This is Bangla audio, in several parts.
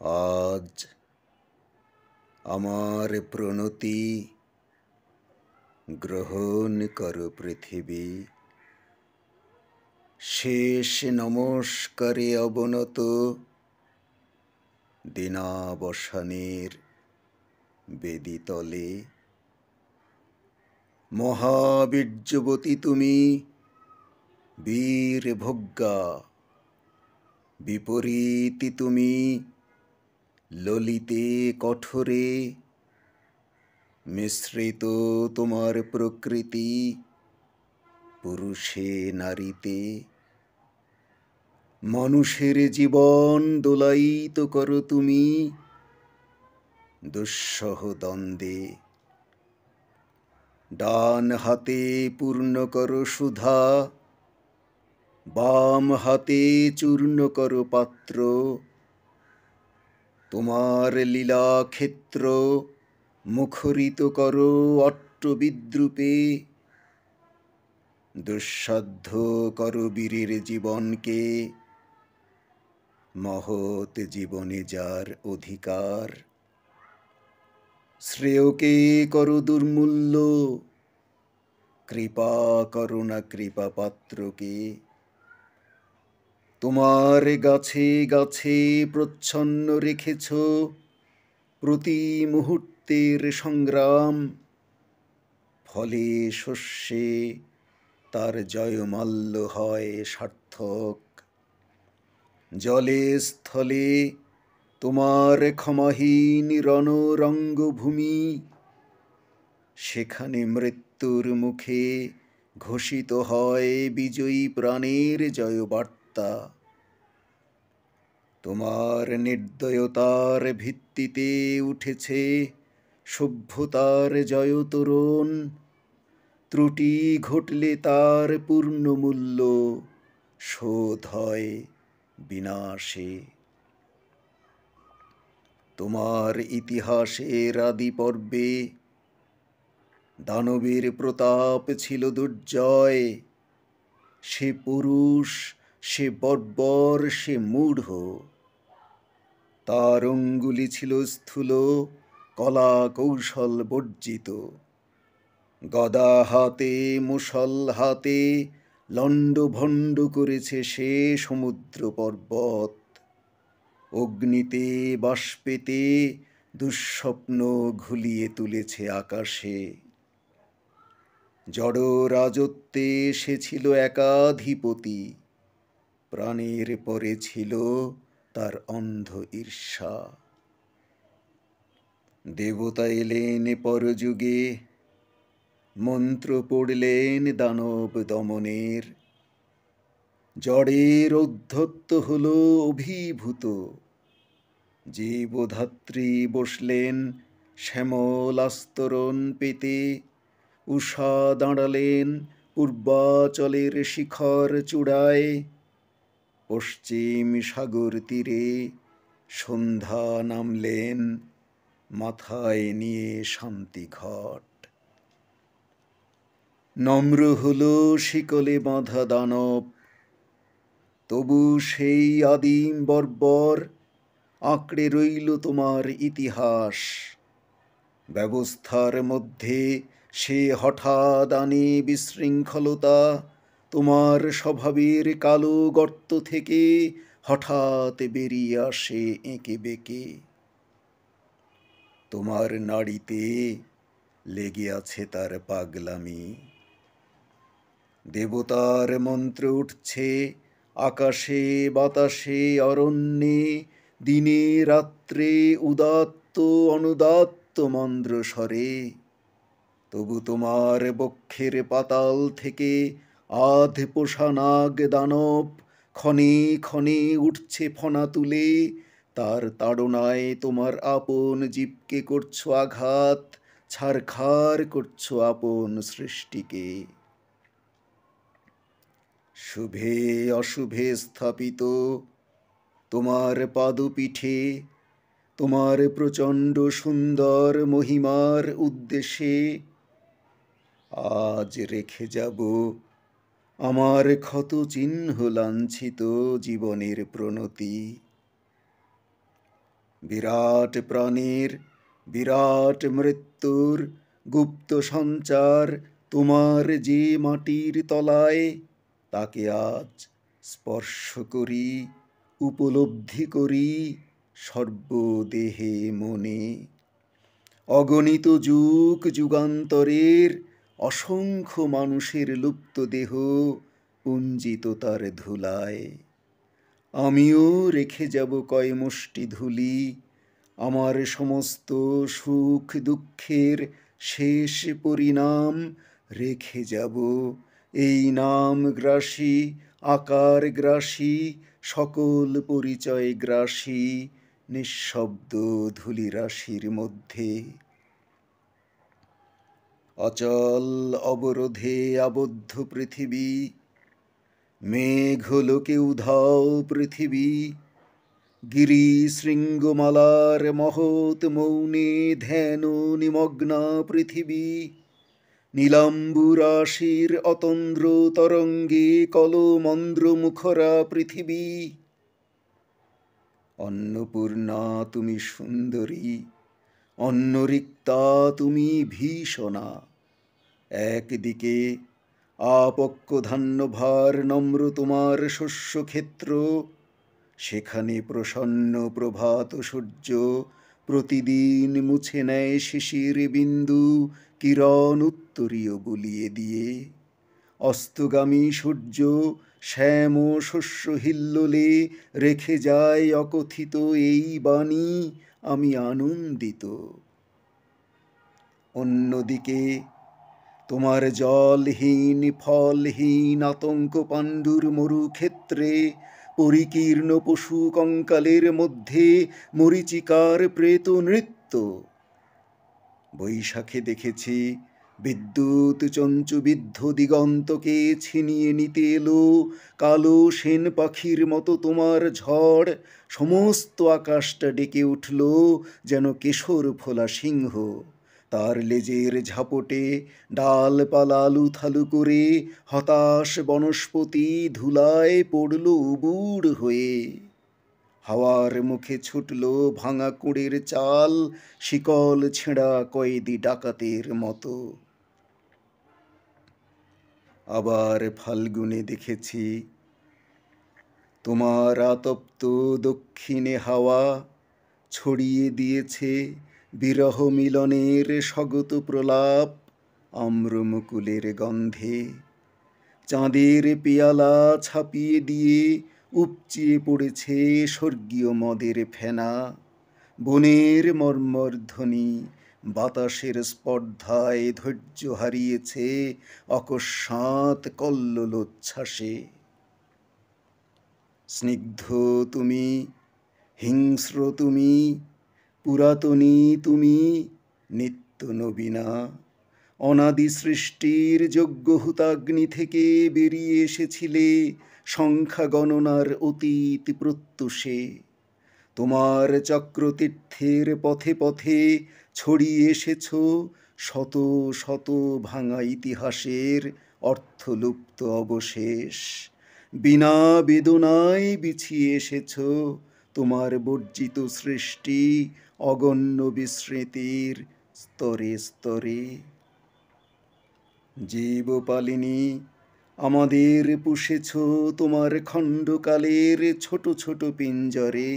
আজ আমার প্রণতি গ্রহণ করো পৃথিবী। শেষ নমস্কারে অবনত দিনাবসানের বেদিতলে। মহাবীর্যবতী তুমি, বীর ভোগ্যা, বিপরীতি তুমি, ললিতে কঠোরে। মিশ্রিত তোমার প্রকৃতি পুরুষে নারীতে। মানুষের জীবন দোলায়িত করো তুমি দুঃসহ দ্বন্দ্বে। ডান হাতে পূর্ণ করো সুধা, বাম হাতে চূর্ণ করো পাত্র। তোমার লীলা ক্ষেত্র মুখরিত করো অট্টবিদ্রূপে। দুঃসাধ্য করো বীরের জীবনকে, মহৎ জীবনে যার অধিকার। শ্রেয়কে করো দুর্মূল্য, কৃপা করো না কৃপা পাত্রকে। তোমার গাছে গাছে প্রচ্ছন্ন রেখেছ প্রতি মুহূর্তের সংগ্রাম। ফলে শস্যে তার জয়মাল্য হয় সার্থক। জলে স্থলে তোমার ক্ষমাহীন রণরঙ্গভূমি। সেখানে মৃত্যুর মুখে ঘোষিত হয় বিজয়ী প্রাণের জয়বার্তা। তোমার নির্দয়তার ভিত্তিতে উঠেছে সভ্যতার জয়তোরণ। ত্রুটি ঘটলে তার পূর্ণমূল্য শোধ হয় বিনাশে। তোমার ইতিহাসের আদি পর্বে দানবের প্রতাপ ছিল দুর্জয়। সে পুরুষ, সে বর্বর, সে মূঢ়। তার অঙ্গুলি ছিল স্থূল, কলা কৌশল বর্জিত। গদা হাতে মুষল হাতে লণ্ডভণ্ড করেছে সে সমুদ্র পর্বত। অগ্নিতে বাষ্পেতে দুঃস্বপ্ন ঘুলিয়ে তুলেছে আকাশে। জড় রাজত্বে সে ছিল একাধিপতি। প্রাণের পরে ছিল তার অন্ধ ঈর্ষা। দেবতা এলেন পরযুগে, মন্ত্র পড়লেন দানব দমনের। জড়ের ঔদ্ধত্য হল অভিভূত। জীবধাত্রী বসলেন শ্যামল আস্তরণ পেতে। উষা দাঁড়ালেন পূর্বাচলের শিখর চূড়ায়। পশ্চিম সাগর তীরে সন্ধ্যা নামলেন মাথায় নিয়ে শান্তি ঘট। নম্র হল শিকলে বাঁধা দানব, তবু সেই আদিম বর্বর আঁকড়ে রইল তোমার ইতিহাস। ব্যবস্থার মধ্যে সে হঠাৎ আনে বিশৃঙ্খলতা। তোমার স্বভাবের কালো গর্ত থেকে হঠাৎ বেরিয়ে আসে এঁকে বেঁকে। তোমার নাড়িতে লেগে আছে তার পাগলামি। দেবতার মন্ত্র উঠছে আকাশে বাতাসে অরণ্যে। দিনে রাত্রে উদাত্ত অনুদাত্ত মন্দ্র স্বরে। তবু তোমার বক্ষের পাতাল থেকে আধ পোষা নাগ দানব ক্ষণে ক্ষণে উঠছে ফণা তুলে। তার তাড়নায় তোমার আপন জীবকে করছো আঘাত, ছারখার করছো আপন সৃষ্টিকে। শুভে অশুভে স্থাপিত তোমার পাদপীঠে, তোমার প্রচণ্ড সুন্দর মহিমার উদ্দেশ্যে আজ রেখে যাব আমার ক্ষত চিহ্ন লাঞ্ছিত জীবনের প্রণতি। বিরাট প্রাণের বিরাট মৃত্যুর গুপ্ত সঞ্চার তোমার যে মাটির তলায়, তাকে আজ স্পর্শ করি, উপলব্ধি করি সর্বদেহে মনে। অগণিত যুগ যুগান্তরের অসংখ্য মানুষের লুপ্ত দেহ পুঞ্জিত তার ধুলায়। আমিও রেখে যাব কয় মুষ্টি ধুলি, আমার সমস্ত সুখ দুঃখের শেষ পরিণাম রেখে যাব এই নাম গ্রাসী, আকার গ্রাসী, সকল পরিচয় গ্রাসী নিঃশব্দ ধূলিরাশির মধ্যে। অচল অবরোধে আবদ্ধ পৃথিবী, মেঘলোকে উধাও পৃথিবী, গিরি শৃঙ্গমালার মহৎ মৌনে ধ্যান নিমগ্না পৃথিবী, নীলাম্বুরাশির অতন্দ্র তরঙ্গে কলমন্দ্র মুখরা পৃথিবী। অন্নপূর্ণা তুমি সুন্দরী, অন্নরিক্তা তুমি ভীষণা। একদিকে আপক্ক ধান্যভার নম্র তোমার শস্যক্ষেত্র, সেখানে প্রসন্ন প্রভাত সূর্য প্রতিদিন মুছে নেয় শিশির বিন্দু কিরণ উত্তরীয় বুলিয়ে দিয়ে। অস্তগামী সূর্য শ্যাম শস্য হিল্লোলে রেখে যায় অকথিত এই বাণী, আমি আনন্দিত। অন্যদিকে তোমার জলহীন ফলহীন আতঙ্ক পাণ্ডুর মরুক্ষেত্রে পরিকীর্ণ পশু কঙ্কালের মধ্যে মরীচিকার প্রেত নৃত্য। বৈশাখে দেখেছি বিদ্যুৎ চঞ্চুবিদ্ধ দিগন্তকে ছিনিয়ে নিতে এলো কালো সেন পাখির মতো তোমার ঝড়। সমস্ত আকাশটা ডেকে উঠল যেন কেশর ফোলা সিংহ, তার লেজের ঝাপটে ডালপালা আলুথালু করে হতাশ বনস্পতি ধুলায় পড়ল উবুড় হয়ে। হাওয়ার মুখে ছুটল ভাঙা কুঁড়ের চাল, শিকল ছেঁড়া কয়েদি ডাকাতের মতো। আবার ফাল্গুনে দেখেছি তোমার আতপ্ত দক্ষিণে হাওয়া ছড়িয়ে দিয়েছে বিরহ মিলনের স্বগত প্রলাপ আম্রমুকুলের গন্ধে। চাঁদের পেয়ালা ছাপিয়ে দিয়ে উপচিয়ে পড়েছে স্বর্গীয় মদের ফেনা। বনের মর্মরধ্বনি বাতাসের স্পর্ধায় ধৈর্য হারিয়েছে অকস্মাৎ কল্লোলোচ্ছ্বাসে। স্নিগ্ধ তুমি, হিংস্র তুমি, পুরাতনী তুমি, নিত্য নবীনা। অনাদি সৃষ্টির যজ্ঞ হুতাগ্নি থেকে বেরিয়ে এসেছিলে সংখ্যা গণনার অতীত প্রত্যুষে। তোমার চক্রতীর্থের পথে পথে ছড়িয়ে এসেছ শত শত ভাঙা ইতিহাসের অর্থলুপ্ত অবশেষ। বিনা বেদনায় বিছিয়ে এসেছ তোমার বর্জিত সৃষ্টি অগণ্য বিস্মৃতির স্তরে স্তরে। জীবপালিনী, আমাদের পুষেছ তোমার খণ্ডকালের ছোট ছোট পিঞ্জরে।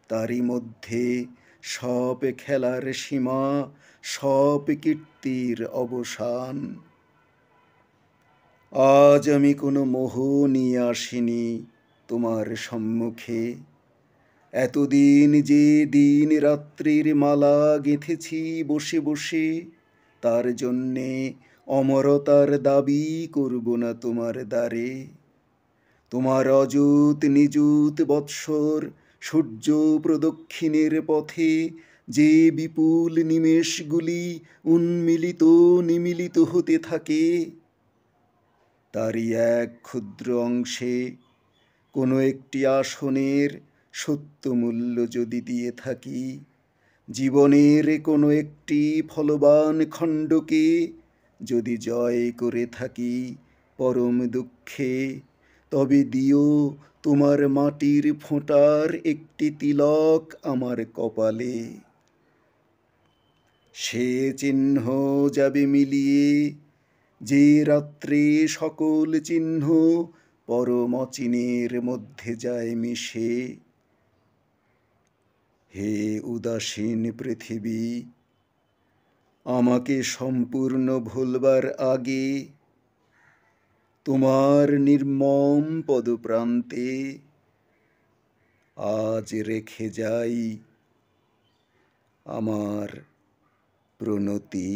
তারই মধ্যে সব খেলার সীমা, সব কীর্তির অবসান। আজ আমি কোনো মোহ নিয়ে আসিনি তোমার সম্মুখে। এতদিন যে দিন রাত্রির মালা গেঁথেছি বসে বসে, তার জন্যে অমরতার দাবি করব না তোমার দ্বারে। তোমার অযুত নিযুত বৎসর সূর্য প্রদক্ষিণের পথে যে বিপুল নিমেষগুলি উন্মিলিত নিমিলিত হতে থাকে, তারই এক ক্ষুদ্র অংশে কোনো একটি আসনের সত্য মূল্য যদি দিয়ে থাকি, জীবনের কোনো একটি ফলবান খণ্ডকে যদি জয় করে থাকি পরম দুঃখে, তবে দিও তোমার মাটির ফোঁটার একটি তিলক আমার কপালে। সে চিহ্ন যাবে মিলিয়ে, যে রাত্রে সকল চিহ্ন পরম অচিনের মধ্যে যায় মিশে। হে উদাসীন পৃথিবী, আমাকে সম্পূর্ণ ভুলবার আগে তোমার নির্মম পদপ্রান্তে আজ রেখে যাই আমার প্রণতি।